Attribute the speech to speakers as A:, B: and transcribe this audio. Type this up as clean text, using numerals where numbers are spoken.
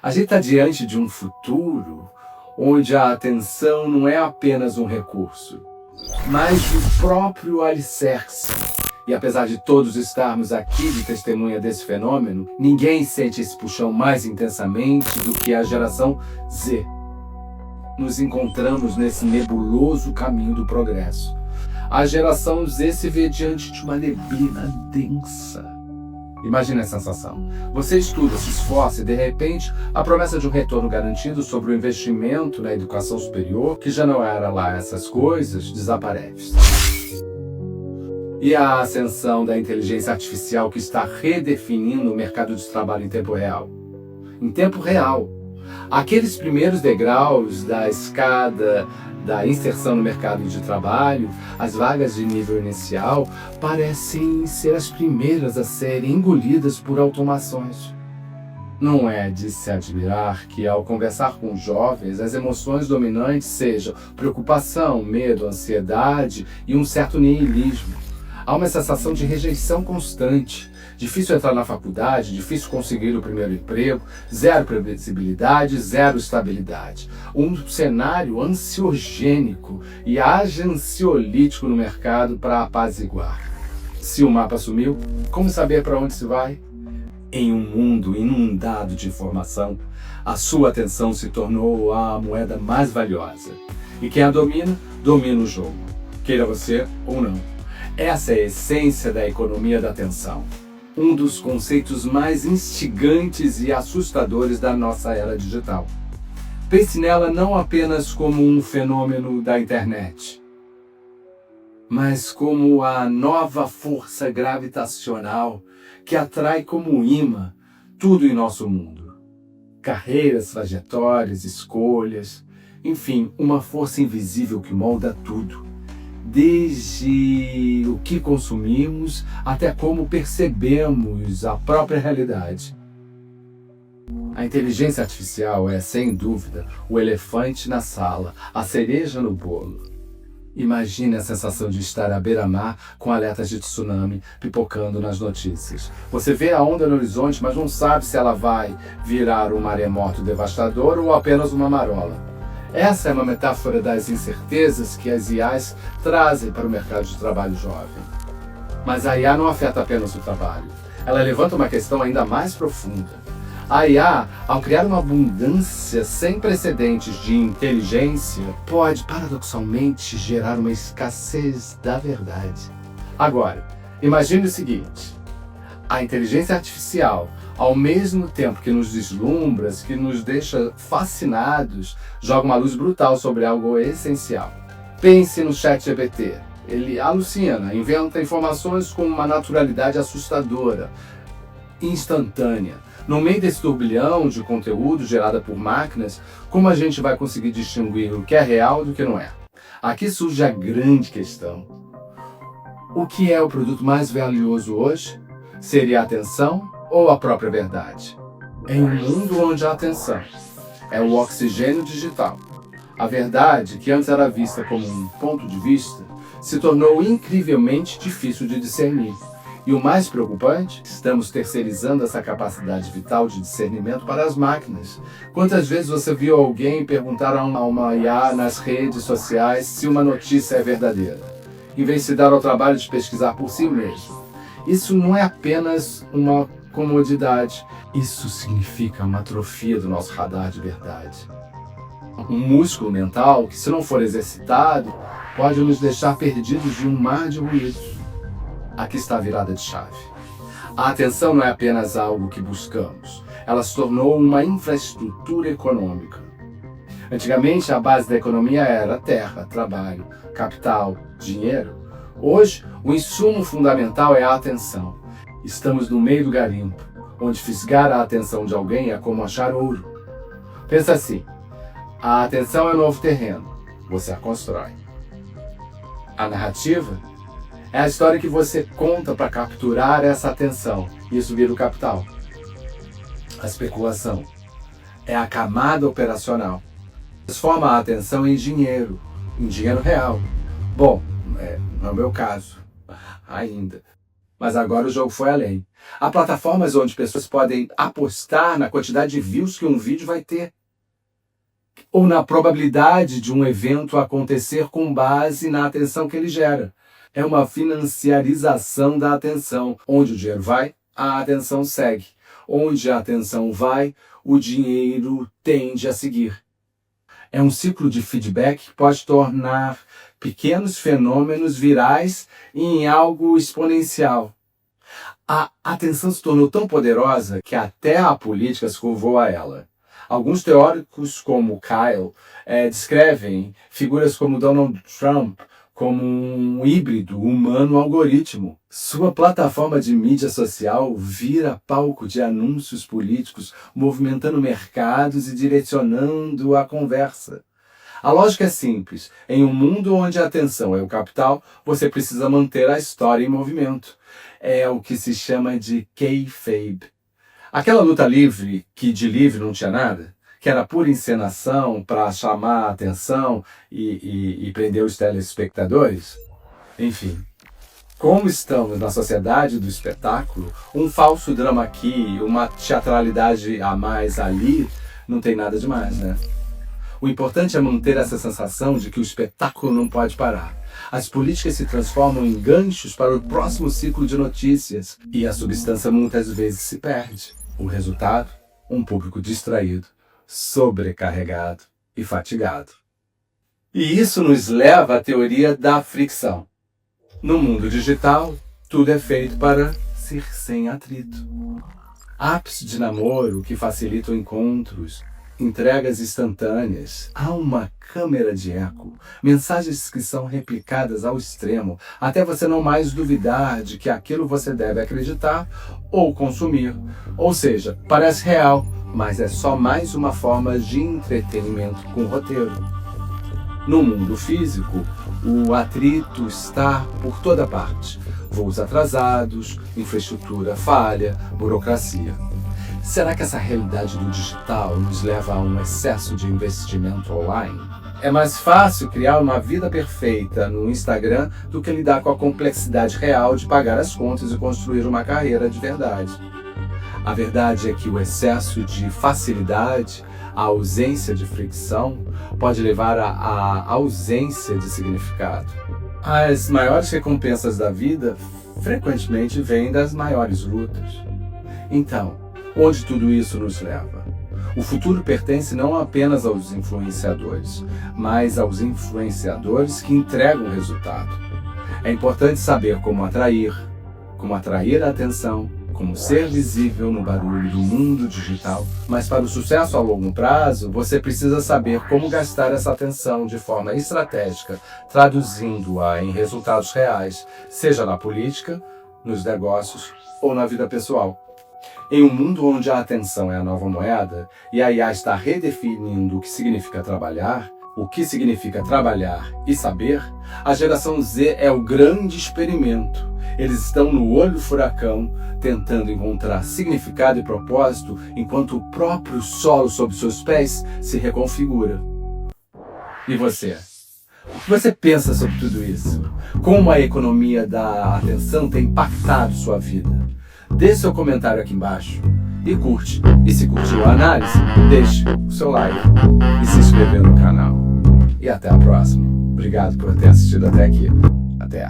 A: A gente está diante de um futuro onde a atenção não é apenas um recurso, mas o próprio alicerce. E apesar de todos estarmos aqui de testemunha desse fenômeno, ninguém sente esse puxão mais intensamente do que a geração Z. Nos encontramos nesse nebuloso caminho do progresso. A geração Z se vê diante de uma neblina densa. Imagine a sensação. Você estuda, se esforça e, de repente, a promessa de um retorno garantido sobre o investimento na educação superior, que já não era lá essas coisas, desaparece. E a ascensão da inteligência artificial que está redefinindo o mercado de trabalho em tempo real. Em tempo real. Aqueles primeiros degraus da escada da inserção no mercado de trabalho, as vagas de nível inicial, parecem ser as primeiras a serem engolidas por automações. Não é de se admirar que, ao conversar com jovens, as emoções dominantes sejam preocupação, medo, ansiedade e um certo niilismo. Há uma sensação de rejeição constante. Difícil entrar na faculdade, difícil conseguir o primeiro emprego, zero previsibilidade, zero estabilidade. Um cenário ansiogênico e agenciolítico no mercado para apaziguar. Se o mapa sumiu, como saber para onde se vai? Em um mundo inundado de informação, a sua atenção se tornou a moeda mais valiosa. E quem a domina, domina o jogo. Queira você ou não. Essa é a essência da economia da atenção. Um dos conceitos mais instigantes e assustadores da nossa era digital. Pense nela não apenas como um fenômeno da internet, mas como a nova força gravitacional que atrai como imã tudo em nosso mundo. Carreiras, trajetórias, escolhas, enfim, uma força invisível que molda tudo. Desde o que consumimos até como percebemos a própria realidade. A inteligência artificial é, sem dúvida, o elefante na sala, a cereja no bolo. Imagine a sensação de estar à beira-mar com alertas de tsunami pipocando nas notícias. Você vê a onda no horizonte, mas não sabe se ela vai virar um maremoto devastador ou apenas uma marola. Essa é uma metáfora das incertezas que as IAs trazem para o mercado de trabalho jovem. Mas a IA não afeta apenas o trabalho. Ela levanta uma questão ainda mais profunda. A IA, ao criar uma abundância sem precedentes de inteligência, pode, paradoxalmente, gerar uma escassez da verdade. Agora, imagine o seguinte. A inteligência artificial, ao mesmo tempo que nos deslumbra, que nos deixa fascinados, joga uma luz brutal sobre algo essencial. Pense no ChatGPT. Ele alucina, inventa informações com uma naturalidade assustadora, instantânea. No meio desse turbilhão de conteúdo gerado por máquinas, como a gente vai conseguir distinguir o que é real do que não é? Aqui surge a grande questão. O que é o produto mais valioso hoje? Seria a atenção ou a própria verdade? Em um mundo onde a atenção é o oxigênio digital, a verdade, que antes era vista como um ponto de vista, se tornou incrivelmente difícil de discernir. E o mais preocupante, estamos terceirizando essa capacidade vital de discernimento para as máquinas. Quantas vezes você viu alguém perguntar a uma IA nas redes sociais se uma notícia é verdadeira, em vez de se dar ao trabalho de pesquisar por si mesmo? Isso não é apenas uma comodidade, isso significa uma atrofia do nosso radar de verdade. Um músculo mental que, se não for exercitado, pode nos deixar perdidos de um mar de ruídos. Aqui está a virada de chave. A atenção não é apenas algo que buscamos, ela se tornou uma infraestrutura econômica. Antigamente, a base da economia era terra, trabalho, capital, dinheiro. Hoje, o insumo fundamental é a atenção. Estamos no meio do garimpo, onde fisgar a atenção de alguém é como achar ouro. Pensa assim, a atenção é o novo terreno, você a constrói. A narrativa é a história que você conta para capturar essa atenção, e isso vira o capital. A especulação é a camada operacional. Transforma a atenção em dinheiro real. Bom, não é o meu caso, ainda. Mas agora o jogo foi além. Há plataformas onde pessoas podem apostar na quantidade de views que um vídeo vai ter, ou na probabilidade de um evento acontecer com base na atenção que ele gera. É uma financiarização da atenção. Onde o dinheiro vai, a atenção segue. Onde a atenção vai, o dinheiro tende a seguir. É um ciclo de feedback que pode tornar pequenos fenômenos virais em algo exponencial. A atenção se tornou tão poderosa que até a política se curvou a ela. Alguns teóricos, como Kyle, descrevem figuras como Donald Trump como um híbrido humano-algoritmo. Sua plataforma de mídia social vira palco de anúncios políticos, movimentando mercados e direcionando a conversa. A lógica é simples. Em um mundo onde a atenção é o capital, você precisa manter a história em movimento. É o que se chama de kayfabe. Aquela luta livre, que de livre não tinha nada, que era pura encenação para chamar a atenção e prender os telespectadores. Enfim, como estamos na sociedade do espetáculo, um falso drama aqui, uma teatralidade a mais ali, não tem nada demais, né? O importante é manter essa sensação de que o espetáculo não pode parar. As políticas se transformam em ganchos para o próximo ciclo de notícias e a substância muitas vezes se perde. O resultado? Um público distraído, sobrecarregado e fatigado. E isso nos leva à teoria da fricção. No mundo digital, tudo é feito para ser sem atrito. Apps de namoro que facilitam encontros, entregas instantâneas, há uma câmera de eco, mensagens que são replicadas ao extremo, até você não mais duvidar de que aquilo você deve acreditar ou consumir. Ou seja, parece real, mas é só mais uma forma de entretenimento com roteiro. No mundo físico, o atrito está por toda parte. Voos atrasados, infraestrutura falha, burocracia. Será que essa realidade do digital nos leva a um excesso de investimento online? É mais fácil criar uma vida perfeita no Instagram do que lidar com a complexidade real de pagar as contas e construir uma carreira de verdade. A verdade é que o excesso de facilidade, a ausência de fricção, pode levar à ausência de significado. As maiores recompensas da vida frequentemente vêm das maiores lutas. Então, onde tudo isso nos leva? O futuro pertence não apenas aos influenciadores, mas aos influenciadores que entregam o resultado. É importante saber como atrair a atenção, como ser visível no barulho do mundo digital. Mas para o sucesso a longo prazo, você precisa saber como gastar essa atenção de forma estratégica, traduzindo-a em resultados reais, seja na política, nos negócios ou na vida pessoal. Em um mundo onde a atenção é a nova moeda e a IA está redefinindo o que significa trabalhar e saber, a geração Z é o grande experimento. Eles estão no olho do furacão, tentando encontrar significado e propósito, enquanto o próprio solo sob seus pés se reconfigura. E você? O que você pensa sobre tudo isso? Como a economia da atenção tem impactado sua vida? Deixe seu comentário aqui embaixo e curte. E se curtiu a análise, deixe o seu like e se inscrever no canal. E até a próxima. Obrigado por ter assistido até aqui. Até.